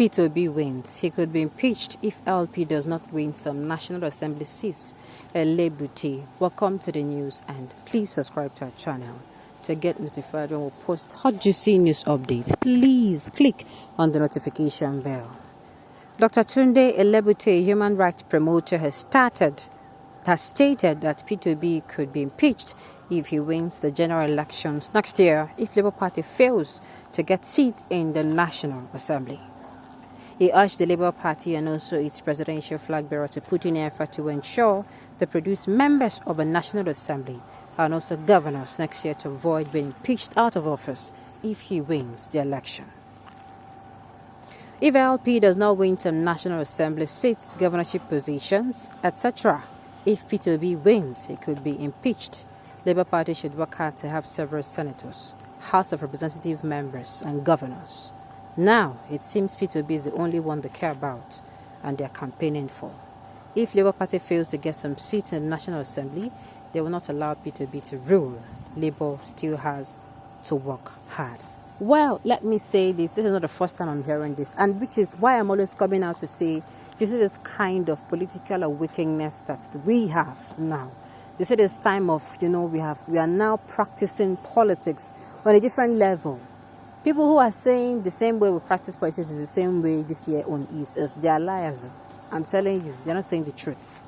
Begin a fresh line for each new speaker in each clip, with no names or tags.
Peter Obi wins, he could be impeached if LP does not win some National Assembly seats. Elebuti, welcome to the news and please subscribe to our channel to get notified when we post hot juicy news updates. Please click on the notification bell. Dr. Tunde Elebuti, a human rights promoter, has stated that Peter Obi could be impeached if he wins the general elections next year if Labour Party fails to get seat in the National Assembly. He urged the Labour Party and also its presidential flag bearer to put in effort to ensure they produce members of a National Assembly and also governors next year to avoid being impeached out of office if he wins the election. If LP does not win some National Assembly seats, governorship positions, etc., if Peter Obi wins, he could be impeached. Labour Party should work hard to have several senators, House of Representative members, and governors. Now, it seems Peter Obi is the only one they care about and they are campaigning for. If Labour Party fails to get some seats in the National Assembly, they will not allow Peter Obi to rule. Labour still has to work hard. Well, let me say this is not the first time I'm hearing this, and which is why I'm always coming out to say, you see this kind of political awakeness that we have now. You see this time of, we are now practicing politics on a different level. People who are saying the same way we practice politics is the same way this year on is they are liars. I'm telling you, they're not saying the truth.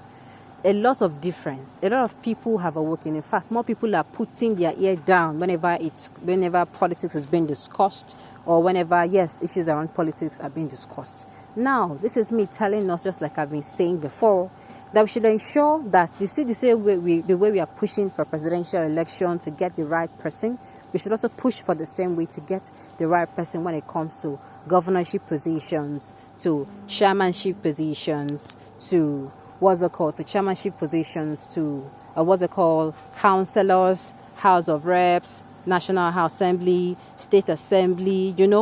A lot of difference. A lot of people have awoken. In fact, more people are putting their ear down whenever politics is being discussed or whenever, issues around politics are being discussed. Now, this is me telling us, just like I've been saying before, that we should ensure that the way we are pushing for presidential election to get the right person, we should also push for the same way to get the right person when it comes to governorship positions, to chairmanship positions, to chairmanship positions, to councillors, House of Reps, National House Assembly, State Assembly, and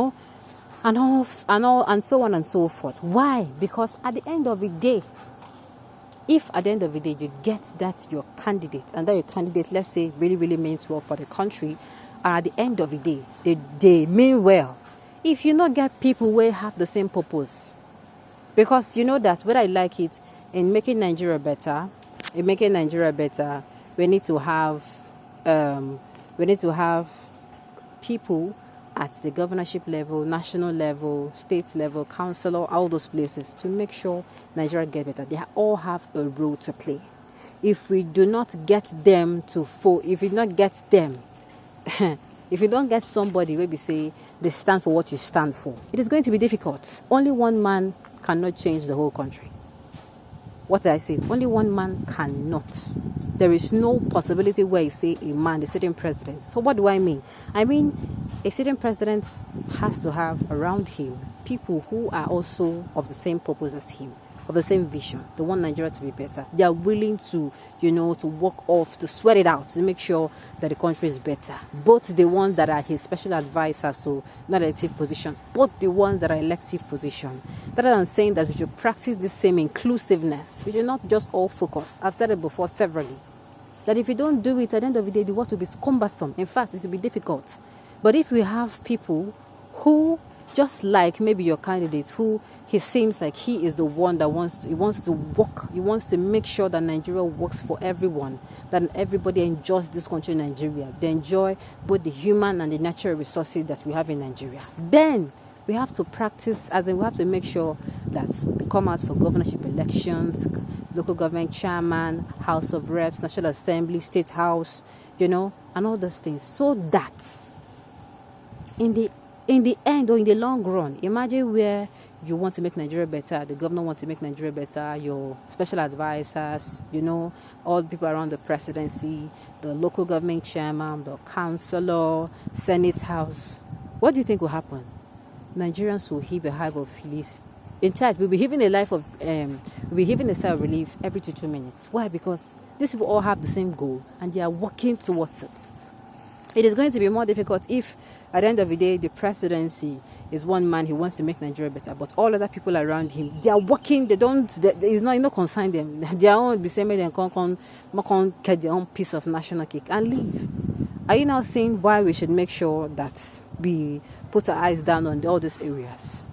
so on and so forth. Why? Because at the end of the day, if at the end of the day you get that your candidate, and that your candidate, let's say, really, really means well for the country, and at the end of the day, they mean well. If you not get people who have the same purpose, because that's what I like it, in making Nigeria better, we need to have people at the governorship level, national level, state level, council, all those places to make sure Nigeria get better. They all have a role to play. If we do not get them if you don't get somebody where we say they stand for what you stand for, it is going to be difficult. Only one man cannot change the whole country. What did I say? Only one man cannot. There is no possibility where you say a man, the sitting president. So what do I mean? I mean, a sitting president has to have around him people who are also of the same purpose as him, of the same vision. They want Nigeria to be better. They are willing to, to work off, to sweat it out, to make sure that the country is better. Both the ones that are his special advisors, so not elective position, both the ones that are elective position. That I'm saying that we should practice the same inclusiveness. We should not just all focus. I've said it before severally. That if you don't do it, at the end of the day, the work will be cumbersome. In fact, it will be difficult. But if we have people who, just like maybe your candidate, who he seems like he is the one that wants to work, he wants to make sure that Nigeria works for everyone, that everybody enjoys this country, Nigeria. They enjoy both the human and the natural resources that we have in Nigeria. Then we have to practice, we have to make sure that we come out for governorship elections, local government chairman, House of Reps, National Assembly, State House, and all those things, so that in the end or in the long run, imagine where you want to make Nigeria better, the governor wants to make Nigeria better, your special advisors, all the people around the presidency, the local government chairman, the councillor, Senate House. What do you think will happen? Nigerians will heave a hive of relief. In fact, we'll be heaving a sigh of relief every 2 minutes. Why? Because these people all have the same goal and they are working towards it. It is going to be more difficult if, at the end of the day, the presidency is one man, he wants to make Nigeria better, but all other people around him, they are working, it's not concern them. They are all the same, they can get their own piece of national cake and leave. Are you now saying why we should make sure that we put our eyes down on all these areas?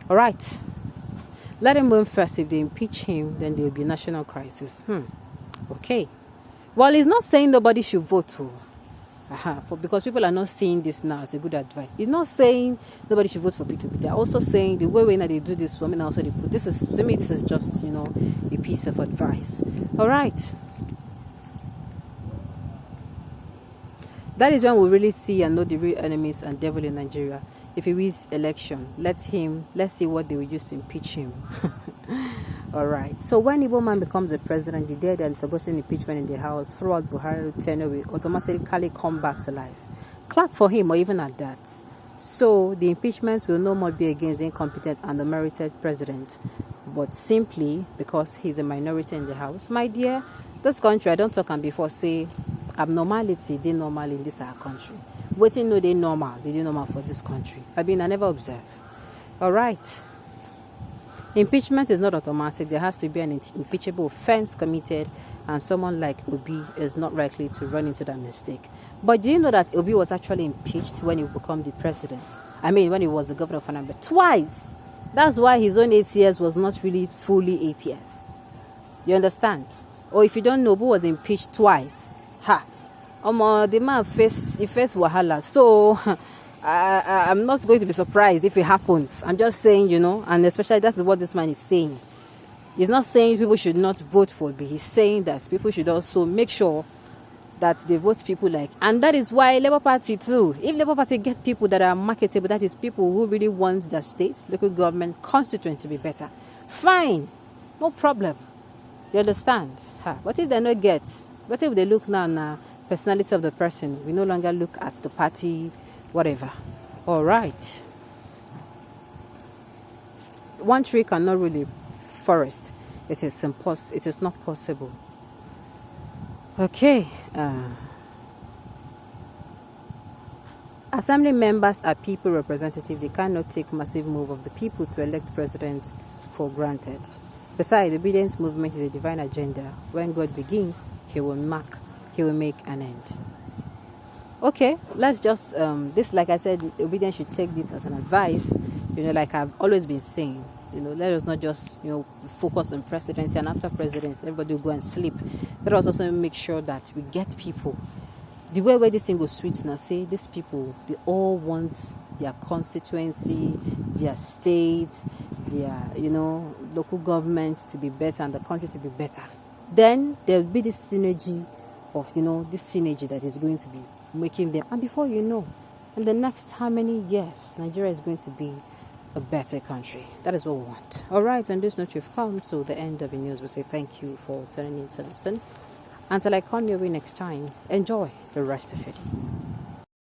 All right. Let him win first. If they impeach him, then there will be national crisis. Okay. Well, he's not saying nobody should vote for. Because people are not seeing this now as a good advice. He's not saying nobody should vote for P2P. They're also saying the way they do this, women also they put this is, to me, this is just, a piece of advice. All right. That is when we really see and know the real enemies and devil in Nigeria. If he wins election, let's see what they will use to impeach him. All right. So when Igbo man becomes the president, the day that forgotten impeachment in the House, throughout Buhari tenure will automatically come back to life. Clap for him, or even at that. So the impeachments will no more be against the incompetent and unmerited president, but simply because he's a minority in the House. My dear, this country, I don't talk and before say abnormality, they normal in this our country. Waiting no they normal, they normal for this country. I never observe. All right. Impeachment is not automatic. There has to be an impeachable offense committed, and someone like Obi is not likely to run into that mistake. But do you know that Obi was actually impeached when he became the president? When he was the governor of Anambra. Twice. That's why his own 8 years was not really fully 8 years. You understand? Or if you don't know, Obi was impeached twice. The man faced wahala. So I'm not going to be surprised if it happens. I'm just saying, and especially that's what this man is saying. He's not saying people should not vote for Obi. He's saying that people should also make sure that they vote people like. And that is why Labour Party too. If Labour Party get people that are marketable, that is people who really want their state, local government, constituent to be better. Fine. No problem. You understand? What if they not get? What if they look now personality of the person? We no longer look at the party, whatever. All right. One tree cannot really forest. It is not possible. Okay. Assembly members are people representatives. They cannot take massive move of the people to elect president for granted. Besides, the obedience movement is a divine agenda. When God begins, he will make an end. Okay, let's just this, like I said, obedience should take this as an advice. Like I've always been saying, let us not just focus on presidency, and after presidency everybody will go and sleep. Let us also make sure that we get people the way where this thing goes sweet now. Say these people, they all want their constituency, their state, their local government to be better and the country to be better. Then there will be this synergy of this synergy that is going to be making them, and before you know, in the next how many years, Nigeria is going to be a better country. That is what we want. All right, on this note, we've come to the end of the news. We say thank you for turning in to listen. Until I come your way next time, enjoy the rest of it.